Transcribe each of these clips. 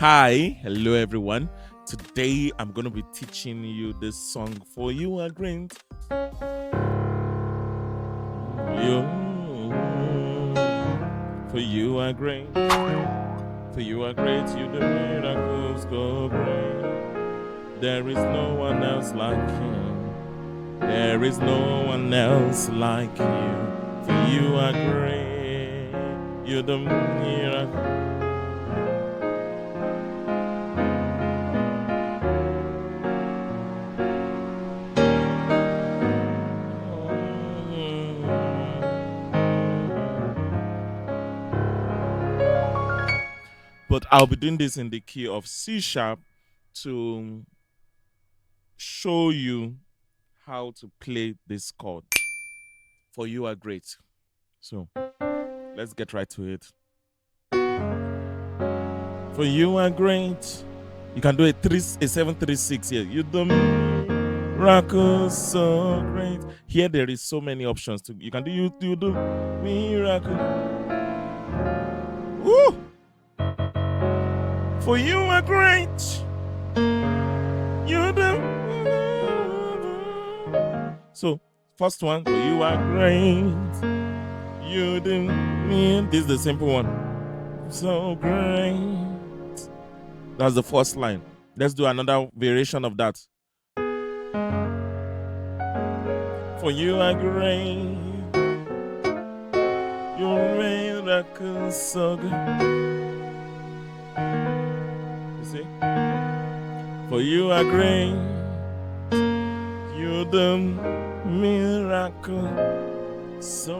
Hi, hello everyone. Today I'm going to be teaching you this song For You Are Great. For you are great. For you are great, you do miracles go great. There is no one else like you. There is no one else like you. For you are great. You do miracles. But I'll be doing this in the key of C sharp to show you how to play this chord. For you are great. So let's get right to it. For you are great. You can do a 7-3-6 here. You do miracles so great. Here there is so many options to you can do you do miracle. Woo! For you are great. You do. So first one, for you are great. You do me. This is the simple one. So great. That's the first line. Let's do another variation of that. For you are great. Your miracles so good. You see? For you are great. You the miracle so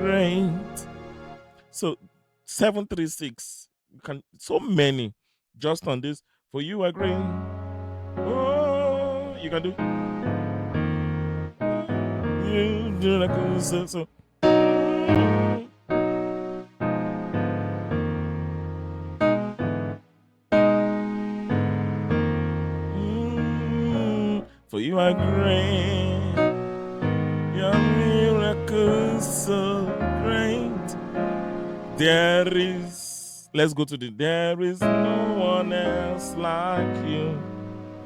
great. So 7-3-6. You can so many just on this. For you are great. Oh, you can do. You do like so. For you are great. Your miracles so great. Let's go to there is no one else like you.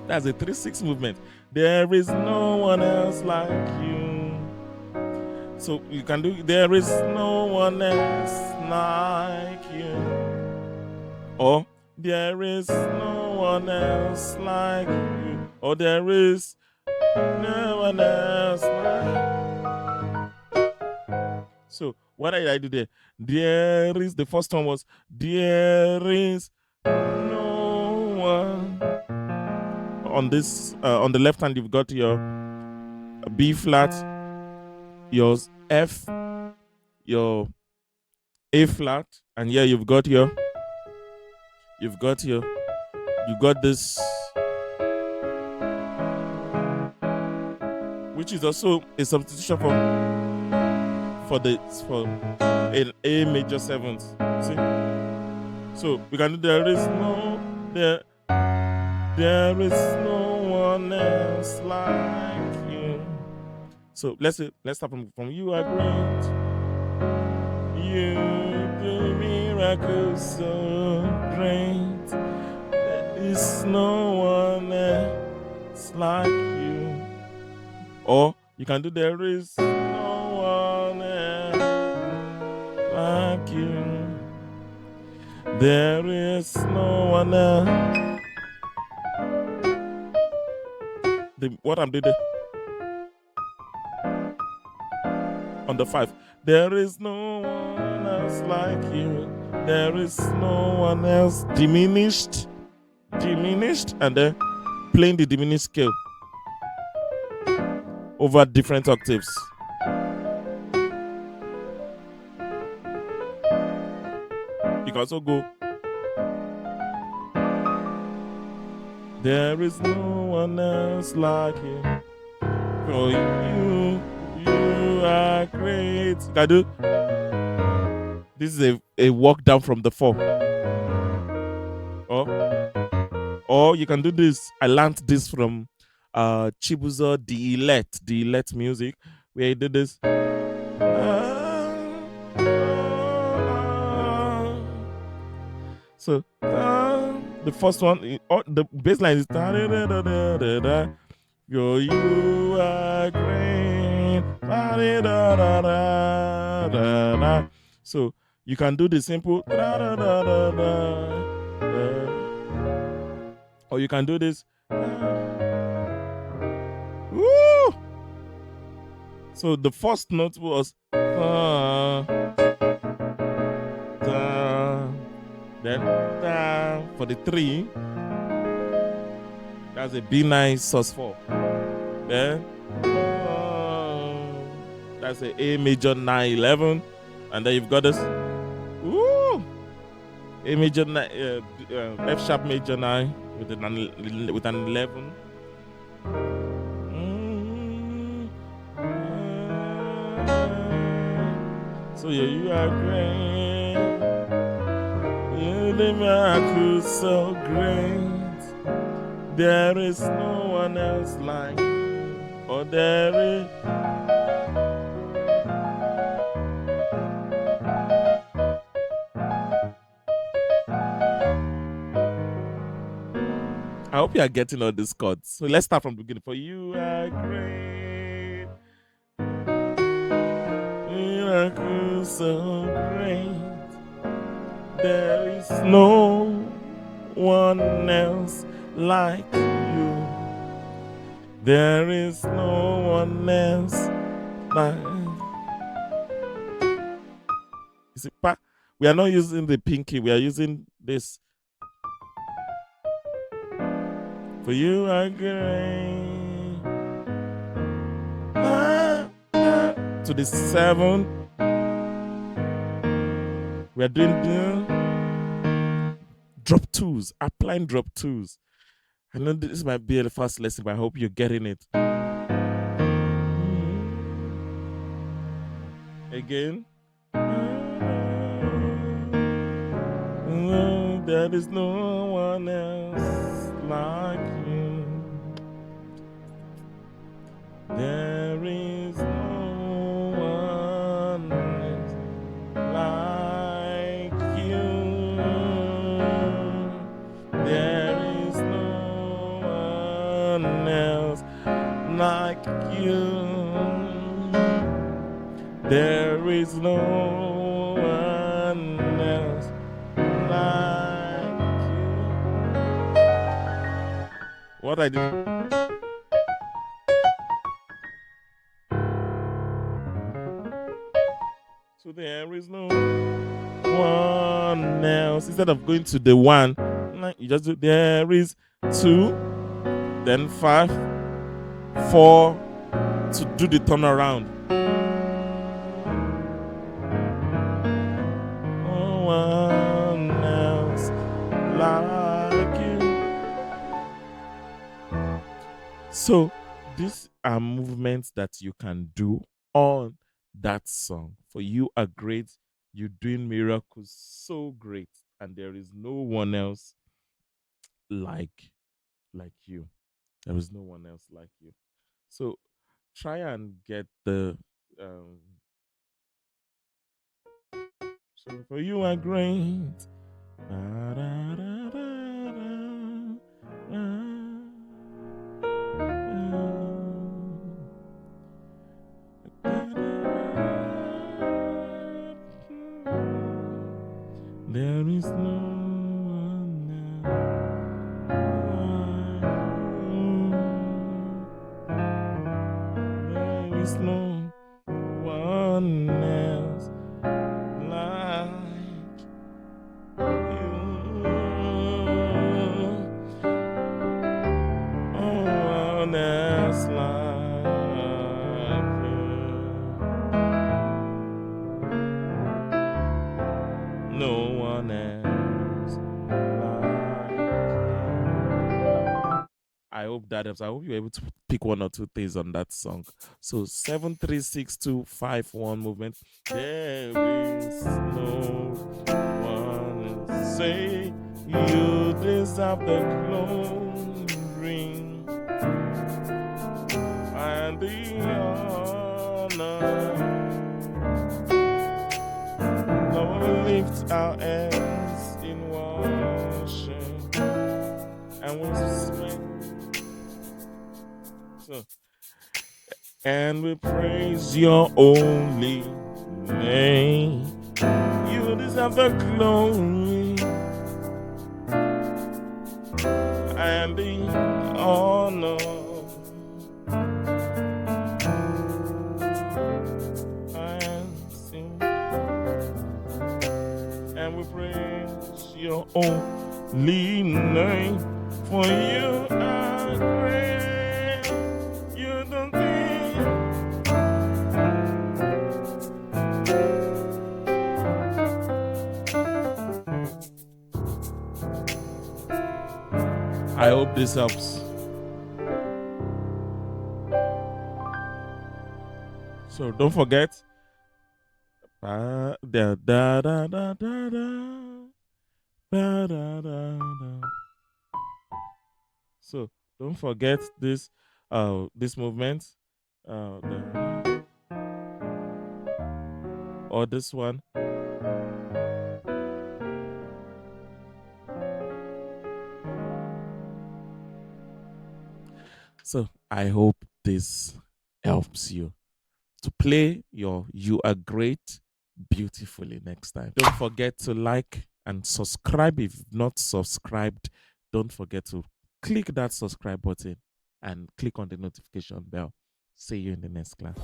That's a 3-6 movement. There is no one else like you. So you can do there is no one else like you. Or there is no one else like you. Or there is no one else like. So what did I do there? There is the first one was there is no one. On this on the left hand you've got your B flat, your F, your A flat, and here you've got this, which is also a substitution for an A major seventh. See? So we can do there is no one else like you. So let's start from you are great. You do miracles so great. There is no one else like you. Or you can do there is no one else like you. There is no one else. What I'm doing on the 5. There is no one else like you. There is no one else. Diminished, and then playing the diminished scale over different octaves. You can also go. There is no one else like you. For you are great. You can do. This is a walk down from the 4. Or you can do this. I learned this from Chibuzo the Elect music, where he did this. So The first one, the bass line is da da da da da da da. You are great. Da da da da da da da. So you can do the simple da da da da da, or you can do this. Woo! So the first note was then for the 3, that's a B9 sus4. Then that's a A major 9/11, and then you've got this A major 9, F sharp major 9 with an 11. So yeah, you are great. You the miracle so great. There is no one else like you. Or there is. I hope you are getting all these chords. So let's start from the beginning. For you are great. Miracle so great. There is no one else like you. There is no one else like you. See, we are not using the pinky, we are using this. For you are great. To the 7. We are doing drop 2s, applying drop 2s. I know this might be the first lesson, but I hope you're getting it. Again. There is no one else like you. There is no one else like you. There is no one else like you. There is no one else like you. What I did. So there is no one else. Instead of going to the 1, you just do there is 2, then 5, 4 to do the turnaround. No one else like you. So these are movements that you can do on that song. For you are great, you're doing miracles so great, and there is no one else like you. There is no one else like you. So try and get the so for you are great. There is no one else. There is no one else like you. No one else like you. No one else like you. I hope that helps. I hope you're able to pick 1 or 2 things on that song. So 7, 3, 6, 2, 5, 1 movement. There is no one else. Say you deserve the glory and the honor. Lord, lift our hands in worship. And we so and we praise your only name. You deserve the glory and the honor. And we praise your only name, for you are great. You don't think I hope this helps. So don't forget. Da da da da da da da da da. So don't forget this movement, or this one. So I hope this helps you to play your "You Are Great" beautifully next time. Don't forget to like and subscribe. If you've not subscribed, don't forget to click that subscribe button and click on the notification bell. See you in the next class.